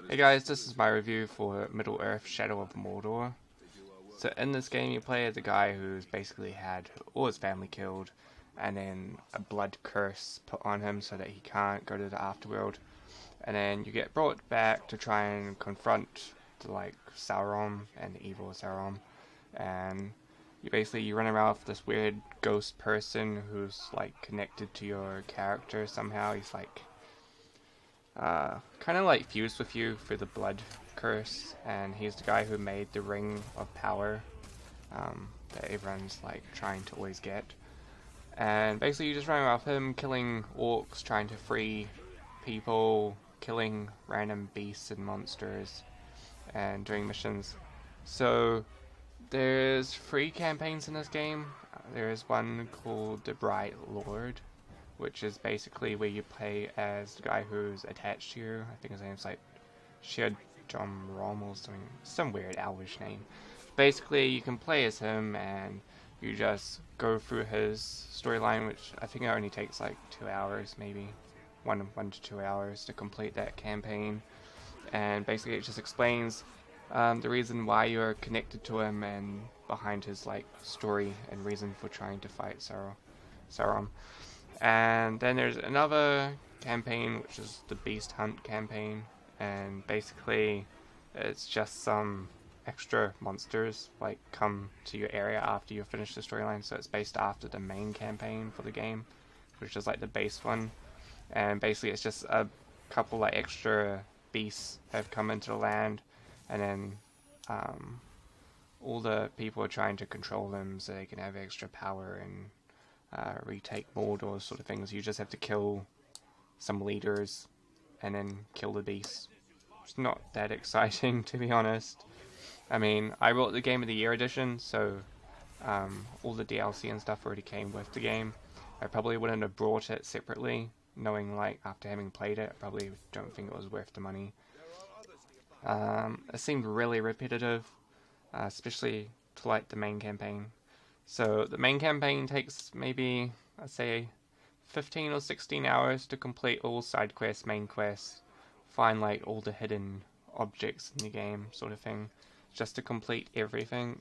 Hey guys, this is my review for Middle-earth: Shadow of Mordor. So in this game you play as a guy who's basically had all his family killed and then a blood curse put on him so that he can't go to the afterworld. And then you get brought back to try and confront Sauron and the evil Sauron. And you run around with this weird ghost person who's connected to your character somehow. He's kind of fused with you through the blood curse, and he's the guy who made the ring of power that everyone's trying to always get. And basically you just run around with him, killing orcs, trying to free people, killing random beasts and monsters, and doing missions. So there's 3 campaigns in this game. There's one called the Bright Lord, which is basically where you play as the guy who's attached to you. I think his name's Shed John Rom or something, some weird Elvish name. Basically, you can play as him and you just go through his storyline, which I think it only takes 2 hours, maybe 1 to 2 hours to complete that campaign. And basically, it just explains the reason why you're connected to him and behind his story and reason for trying to fight Sauron. And then there's another campaign, which is the Beast Hunt campaign, and basically it's just some extra monsters come to your area after you finish the storyline. So it's based after the main campaign for the game, which is the base one. And basically it's just a couple extra beasts have come into the land, and then all the people are trying to control them so they can have extra power and retake Mordor sort of things. You just have to kill some leaders and then kill the beasts. It's not that exciting, to be honest. I mean, I bought the Game of the Year edition, so all the DLC and stuff already came with the game. I probably wouldn't have bought it separately, knowing after having played it, I probably don't think it was worth the money. It seemed really repetitive, especially to the main campaign. So the main campaign takes maybe, I'd say, 15 or 16 hours to complete all side quests, main quests, find all the hidden objects in the game sort of thing, just to complete everything.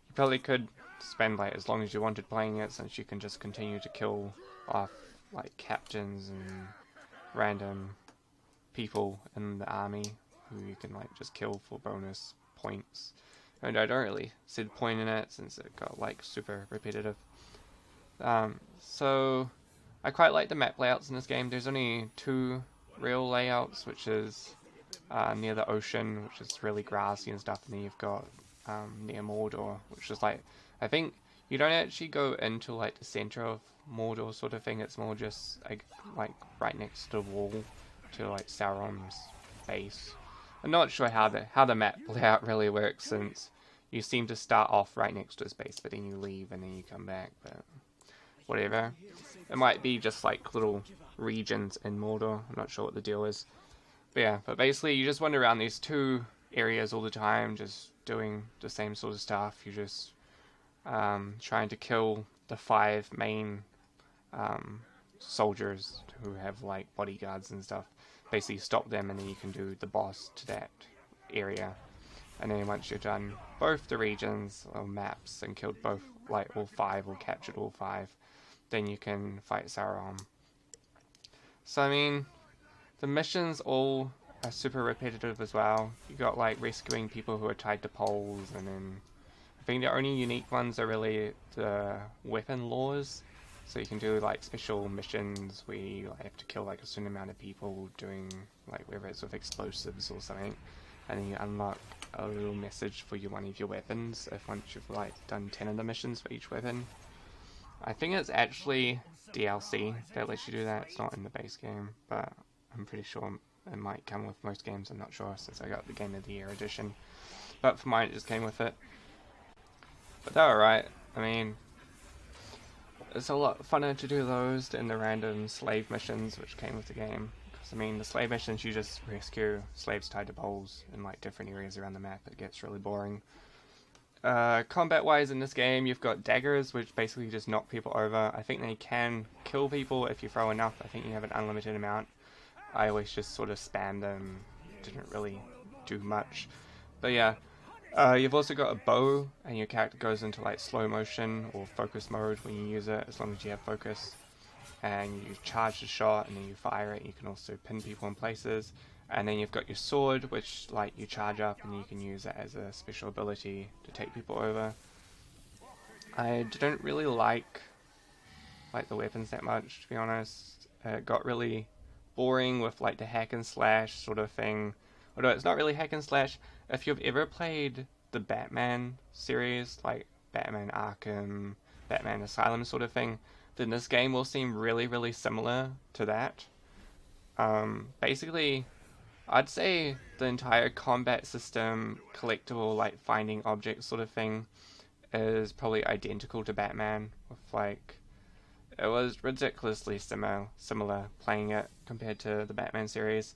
You probably could spend as long as you wanted playing it, since you can just continue to kill off captains and random people in the army who you can just kill for bonus points. And I don't really see the point in it since it got super repetitive. So I quite like the map layouts in this game. There's only 2 real layouts, which is near the ocean, which is really grassy and stuff, and then you've got near Mordor, which is I think you don't actually go into the center of Mordor sort of thing. It's more just right next to the wall to Sauron's base. I'm not sure how the map layout really works, since you seem to start off right next to his base, but then you leave and then you come back, but whatever. It might be just little regions in Mordor, I'm not sure what the deal is. But yeah, but basically you just wander around these 2 areas all the time, just doing the same sort of stuff. You're just trying to kill the 5 main soldiers who have bodyguards and stuff. Basically stop them, and then you can do the boss to that area. And then once you've done both the regions or maps and killed both all 5 or captured all 5, then you can fight Sauron. So I mean, the missions all are super repetitive as well. You got rescuing people who are tied to poles, and then I think the only unique ones are really the weapon laws. So you can do special missions where you have to kill a certain amount of people doing whether it's with explosives or something, and then you unlock a little message for one of your weapons once you've done 10 of the missions for each weapon. I think it's actually DLC that lets you do that. It's not in the base game, but I'm pretty sure it might come with most games. I'm not sure since I got the Game of the Year edition, but for mine it just came with it. But they're alright. I mean, it's a lot funner to do those than the random slave missions which came with the game. Because I mean, the slave missions, you just rescue slaves tied to poles in different areas around the map. It gets really boring. Combat wise in this game, you've got daggers, which basically just knock people over. I think they can kill people if you throw enough. I think you have an unlimited amount. I always just sort of spam them didn't really do much. But yeah, you've also got a bow, and your character goes into like slow motion or focus mode when you use it, as long as you have focus. And you charge the shot, and then you fire it. You can also pin people in places. And then you've got your sword, which like you charge up, and you can use it as a special ability to take people over. I didn't really like the weapons that much, to be honest. It got really boring with like the hack and slash sort of thing. Although it's not really hack and slash. If you've ever played the Batman series, like Batman Arkham, Batman Asylum sort of thing, then this game will seem really, really similar to that. Basically, I'd say the entire combat system, collectible, like finding objects sort of thing, is probably identical to Batman. With like, it was ridiculously similar playing it compared to the Batman series.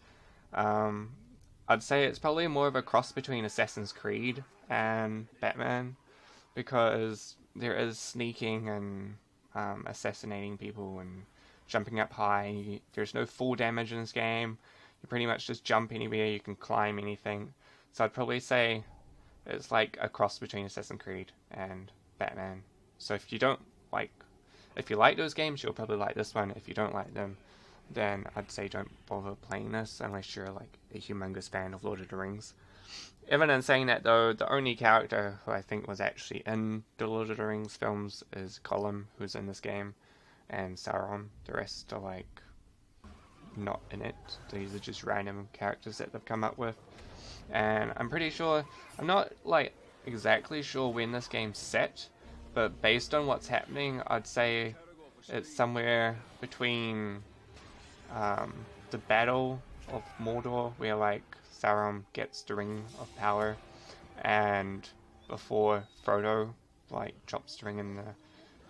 I'd say it's probably more of a cross between Assassin's Creed and Batman, because there is sneaking and assassinating people and jumping up high. There's no full damage in this game. You pretty much just jump anywhere, you can climb anything. So I'd probably say it's like a cross between Assassin's Creed and Batman. So if you like those games, you'll probably like this one. If you don't like them, then I'd say don't bother playing this unless you're like a humongous fan of Lord of the Rings. Even in saying that though, the only character who I think was actually in the Lord of the Rings films is Gollum, who's in this game, and Sauron. The rest are like not in it. These are just random characters that they've come up with. And I'm pretty sure, I'm not like exactly sure when this game's set, but based on what's happening, I'd say it's somewhere between the Battle of Mordor, where like Sauron gets the Ring of Power, and before Frodo like drops the ring in the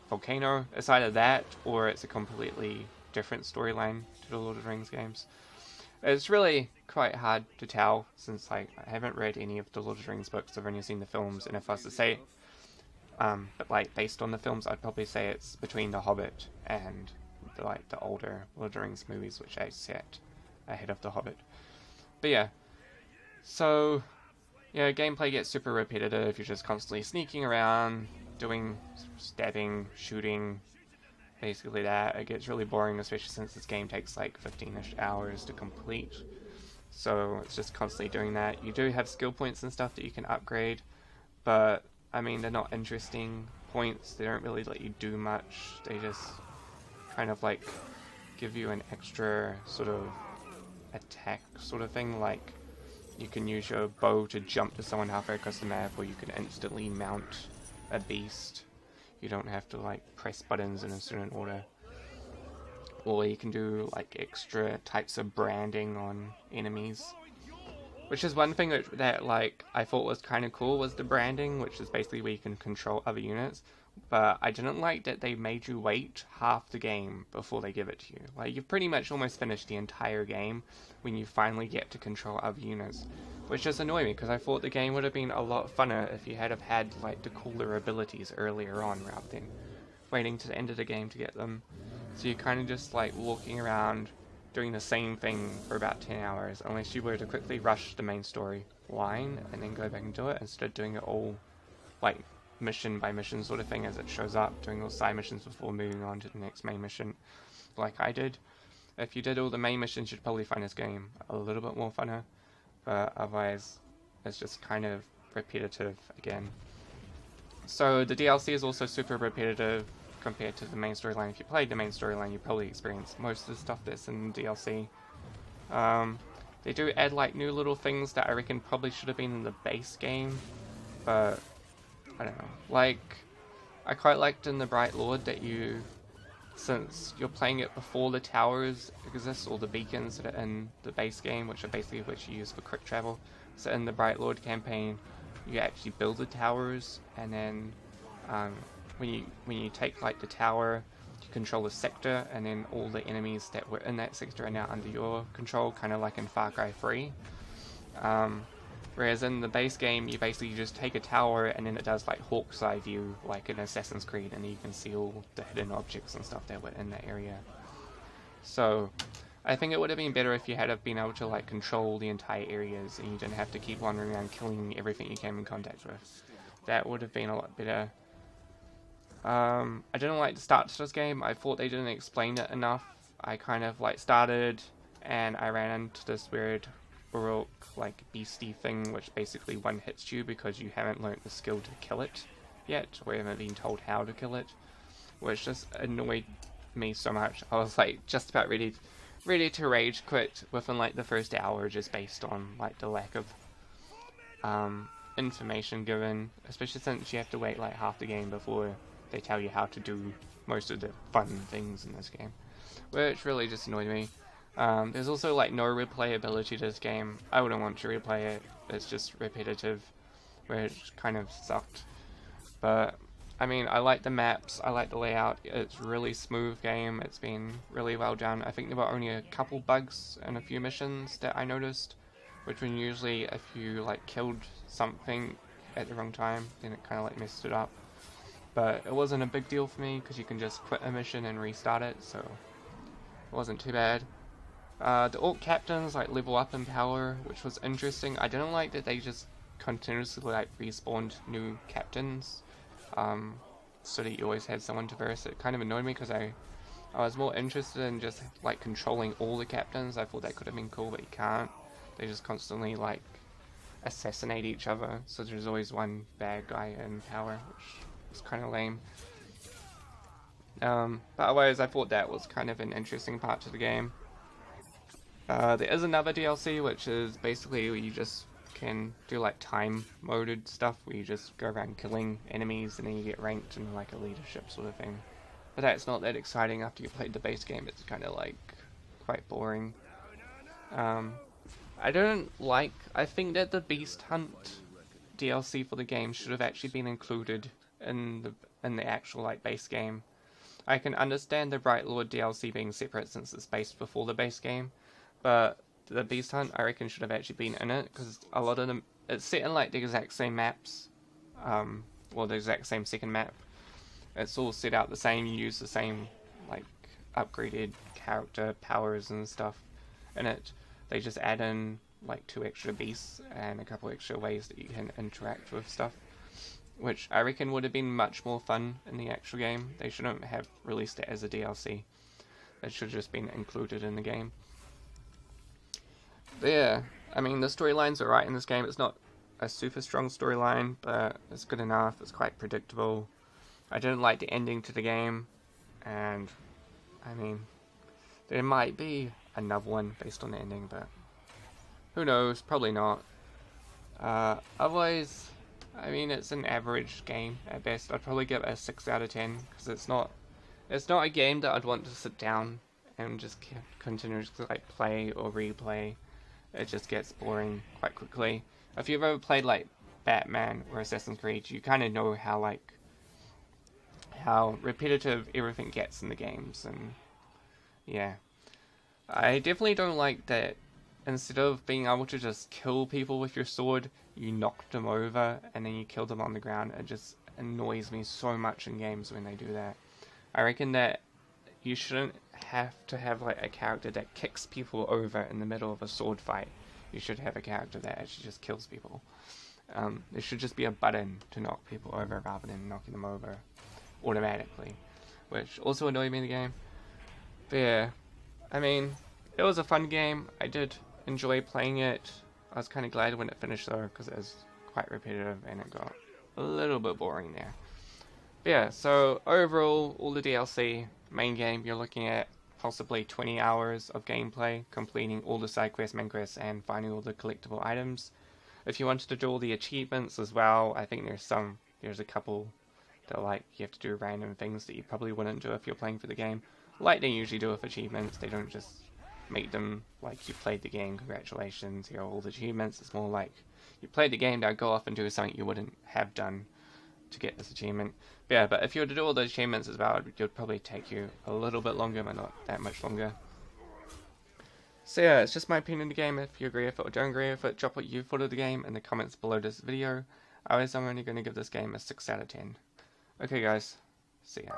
volcano. It's either that, or it's a completely different storyline to the Lord of the Rings games. It's really quite hard to tell, since like I haven't read any of the Lord of the Rings books. I've only seen the films, and if I was to say, but like based on the films, I'd probably say it's between The Hobbit and the older Lord of the Rings movies, which I set ahead of The Hobbit. But yeah, so yeah, gameplay gets super repetitive. You're just constantly sneaking around, doing stabbing, shooting, basically that. It gets really boring, especially since this game takes like 15-ish hours to complete. So it's just constantly doing that. You do have skill points and stuff that you can upgrade, but I mean, they're not interesting points. They don't really let you do much. They just kind of like give you an extra sort of attack sort of thing. Like you can use your bow to jump to someone halfway across the map, or you can instantly mount a beast. You don't have to like press buttons in a certain order. Or you can do like extra types of branding on enemies. Which is one thing that like I thought was kind of cool, was the branding, which is basically where you can control other units. But I didn't like that they made you wait half the game before they give it to you. Like, you've pretty much almost finished the entire game when you finally get to control other units. Which just annoyed me, because I thought the game would have been a lot funner if you had have had like the cooler abilities earlier on, rather than waiting to the end of the game to get them. So you're kind of just like walking around doing the same thing for about 10 hours, unless you were to quickly rush the main story line and then go back and do it, instead of doing it all like mission by mission sort of thing as it shows up, doing all side missions before moving on to the next main mission, like I did. If you did all the main missions, you'd probably find this game a little bit more funner, but otherwise it's just kind of repetitive again. So the DLC is also super repetitive compared to the main storyline. If you played the main storyline, you probably experienced most of the stuff that's in the DLC. They do add like new little things that I reckon probably should have been in the base game, but I don't know. Like, I quite liked in the Bright Lord that since you're playing it before the towers exist, or the beacons that are in the base game, which are basically what you use for quick travel. So in the Bright Lord campaign, you actually build the towers, and then when you take like the tower, you control the sector, and then all the enemies that were in that sector are now under your control, kind of like in Far Cry 3. Whereas in the base game, you basically just take a tower, and then it does like Hawk's Eye view, like in Assassin's Creed, and then you can see all the hidden objects and stuff that were in that area. So I think it would have been better if you had have been able to like control the entire areas and you didn't have to keep wandering around killing everything you came in contact with. That would have been a lot better. I didn't like the start to this game. I thought they didn't explain it enough. I kind of like started and I ran into this weird Baroque like beastie thing which basically one hits you because you haven't learnt the skill to kill it yet, or haven't been told how to kill it, which just annoyed me so much. I was like just about ready to rage quit within like the first hour, just based on like the lack of information given, especially since you have to wait like half the game before they tell you how to do most of the fun things in this game, which really just annoyed me. There's also like no replayability to this game. I wouldn't want to replay it. It's just repetitive, which kind of sucked. But I mean, I like the maps, I like the layout. It's a really smooth game. It's been really well done. I think there were only a couple bugs in a few missions that I noticed, which when usually if you like killed something at the wrong time, then it kind of like messed it up. But it wasn't a big deal for me because you can just quit a mission and restart it, so it wasn't too bad. The orc captains like level up in power, which was interesting. I didn't like that they just continuously like respawned new captains, so that you always had someone to verse. It kind of annoyed me because I was more interested in just like controlling all the captains. I thought that could have been cool, but you can't. They just constantly like assassinate each other, so there's always one bad guy in power, which was kind of lame. But otherwise I thought that was kind of an interesting part to the game. There is another DLC which is basically where you just can do like time moded stuff where you just go around killing enemies and then you get ranked in like a leadership sort of thing. But that's not that exciting after you played the base game. It's kind of like quite boring. I think that the Beast Hunt DLC for the game should have actually been included in the actual like base game. I can understand the Bright Lord DLC being separate since it's based before the base game, but the Beast Hunt I reckon should have actually been in it, because a lot of them, it's set in like the exact same maps, well the exact same second map. It's all set out the same, you use the same like upgraded character powers and stuff in it. They just add in like 2 extra beasts and a couple extra ways that you can interact with stuff, which I reckon would have been much more fun in the actual game. They shouldn't have released it as a DLC. It should have just been included in the game. But yeah, I mean the storyline's alright in this game. It's not a super strong storyline, but it's good enough. It's quite predictable. I didn't like the ending to the game, and I mean, there might be another one based on the ending, but who knows, probably not. Otherwise, I mean, it's an average game at best. I'd probably give it a 6 out of 10, because it's not a game that I'd want to sit down and just continuously like play or replay. It just gets boring quite quickly. If you've ever played like Batman or Assassin's Creed, you kind of know how repetitive everything gets in the games, and yeah. I definitely don't like that instead of being able to just kill people with your sword, you knock them over and then you kill them on the ground. It just annoys me so much in games when they do that. I reckon that you shouldn't have to have like a character that kicks people over in the middle of a sword fight. You should have a character that actually just kills people. There should just be a button to knock people over rather than knocking them over automatically, which also annoyed me in the game. But yeah, I mean, it was a fun game. I did enjoy playing it. I was kind of glad when it finished though, because it was quite repetitive and it got a little bit boring there. But yeah, so overall, all the DLC, main game, you're looking at possibly 20 hours of gameplay, completing all the side quests, main quests, and finding all the collectible items. If you wanted to do all the achievements as well, I think there's a couple that like you have to do random things that you probably wouldn't do if you're playing for the game. Like they usually do with achievements, they don't just make them like you played the game, congratulations, here are all the achievements. It's more like you played the game, now go off and do something you wouldn't have done to get this achievement. But yeah, but if you were to do all the achievements as well, it would probably take you a little bit longer, but not that much longer. So yeah, it's just my opinion of the game. If you agree with it or don't agree with it, drop what you thought of the game in the comments below this video. Otherwise, I'm only going to give this game a 6 out of 10. Okay guys, see ya.